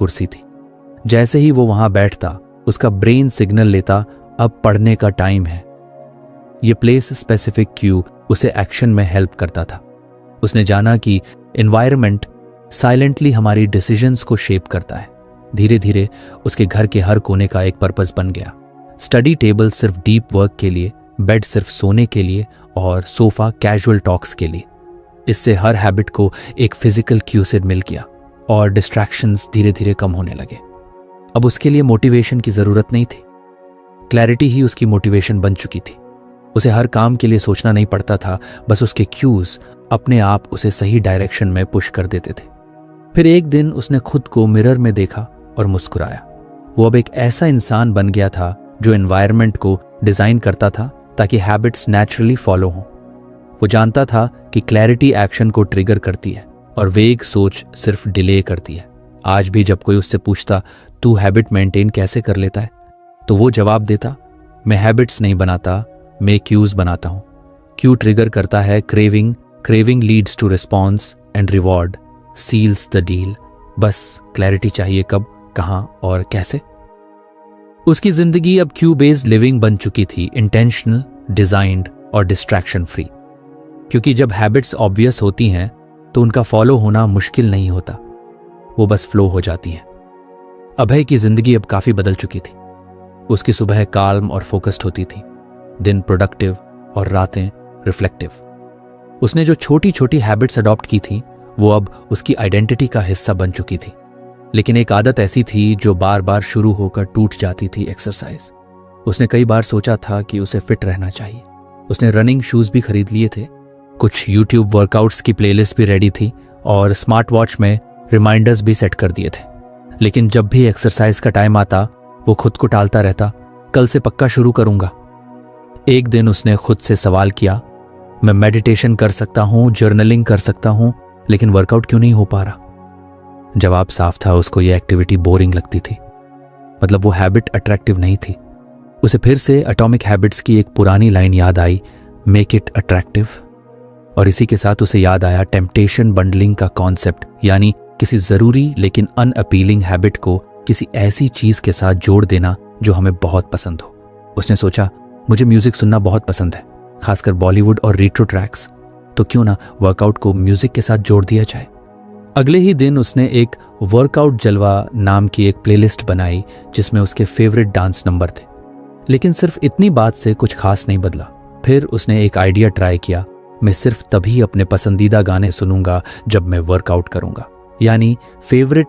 कुर्सी थी। जैसे ही वो वहां बैठता उसका ब्रेन सिग्नल लेता, अब पढ़ने का टाइम है। ये प्लेस स्पेसिफिक क्यू उसे एक्शन में हेल्प करता था। उसने जाना कि एनवायरनमेंट साइलेंटली हमारी डिसीजंस को शेप करता है। धीरे धीरे उसके घर के हर कोने का एक पर्पस बन गया। स्टडी टेबल सिर्फ डीप वर्क के लिए, बेड सिर्फ सोने के लिए और सोफा कैजुअल टॉक्स के लिए। इससे हर हैबिट को एक फिजिकल क्यू से मिल गया और डिस्ट्रैक्शंस धीरे धीरे कम होने लगे। अब उसके लिए मोटिवेशन की जरूरत नहीं थी, क्लैरिटी ही उसकी मोटिवेशन बन चुकी थी। उसे हर काम के लिए सोचना नहीं पड़ता था, बस उसके क्यूज अपने आप उसे सही डायरेक्शन में पुश कर देते थे। फिर एक दिन उसने खुद को मिरर में देखा और मुस्कुराया। वो अब एक ऐसा इंसान बन गया था जो एनवायरनमेंट को डिजाइन करता था ताकि हैबिट्स नेचुरली फॉलो हों। वो जानता था कि क्लैरिटी एक्शन को ट्रिगर करती है और वेग सोच सिर्फ डिले करती है। आज भी जब कोई उससे पूछता तू हैबिट मेंटेन कैसे कर लेता है, तो वो जवाब देता, मैं हैबिट्स नहीं बनाता, मैं क्यूज बनाता हूं। क्यू ट्रिगर करता है craving, craving leads to response and reward seals the deal. बस क्लैरिटी चाहिए, कब, कहां और कैसे। उसकी जिंदगी अब क्यू बेस्ड लिविंग बन चुकी थी, इंटेंशनल, डिजाइंड और डिस्ट्रैक्शन फ्री। क्योंकि जब हैबिट्स ऑब्वियस होती हैं तो उनका फॉलो होना मुश्किल नहीं होता, वो बस फ्लो हो जाती हैं। अभय की जिंदगी अब काफी बदल चुकी थी। उसकी सुबह काल्म और फोकस्ड होती थी, दिन प्रोडक्टिव और रातें रिफ्लेक्टिव। उसने जो छोटी छोटी हैबिट्स अडॉप्ट की थी वो अब उसकी आइडेंटिटी का हिस्सा बन चुकी थी। लेकिन एक आदत ऐसी थी जो बार बार शुरू होकर टूट जाती थी, एक्सरसाइज। उसने कई बार सोचा था कि उसे फिट रहना चाहिए। उसने रनिंग शूज भी खरीद लिए थे, कुछ यूट्यूब वर्कआउट्स की प्लेलिस्ट भी रेडी थी और स्मार्ट वॉच में रिमाइंडर्स भी सेट कर दिए थे। लेकिन जब भी एक्सरसाइज का टाइम आता वो खुद को टालता रहता, कल से पक्का शुरू करूंगा। एक दिन उसने खुद से सवाल किया, मैं मेडिटेशन कर सकता हूं, जर्नलिंग कर सकता हूं, लेकिन वर्कआउट क्यों नहीं हो पा रहा? जवाब साफ था, उसको यह एक्टिविटी बोरिंग लगती थी। मतलब वो हैबिट अट्रैक्टिव नहीं थी। उसे फिर से एटॉमिक हैबिट्स की एक पुरानी लाइन याद आई, मेक इट अट्रैक्टिव। और इसी के साथ उसे याद आया टेम्पटेशन बंडलिंग का कॉन्सेप्ट, यानी किसी जरूरी लेकिन अनअपीलिंग हैबिट को किसी ऐसी चीज के साथ जोड़ देना जो हमें बहुत पसंद हो। उसने सोचा, मुझे म्यूजिक सुनना बहुत पसंद है, खासकर बॉलीवुड और रेट्रो ट्रैक्स, तो क्यों ना वर्कआउट को म्यूजिक के साथ जोड़ दिया जाए। अगले ही दिन उसने एक वर्कआउट जलवा नाम की एक प्लेलिस्ट बनाई जिसमें उसके फेवरेट डांस नंबर थे। लेकिन सिर्फ इतनी बात से कुछ खास नहीं बदला। फिर उसने एक आइडिया ट्राई किया, मैं सिर्फ तभी अपने पसंदीदा गाने सुनूंगा जब मैं वर्कआउट करूंगा, यानी फेवरेट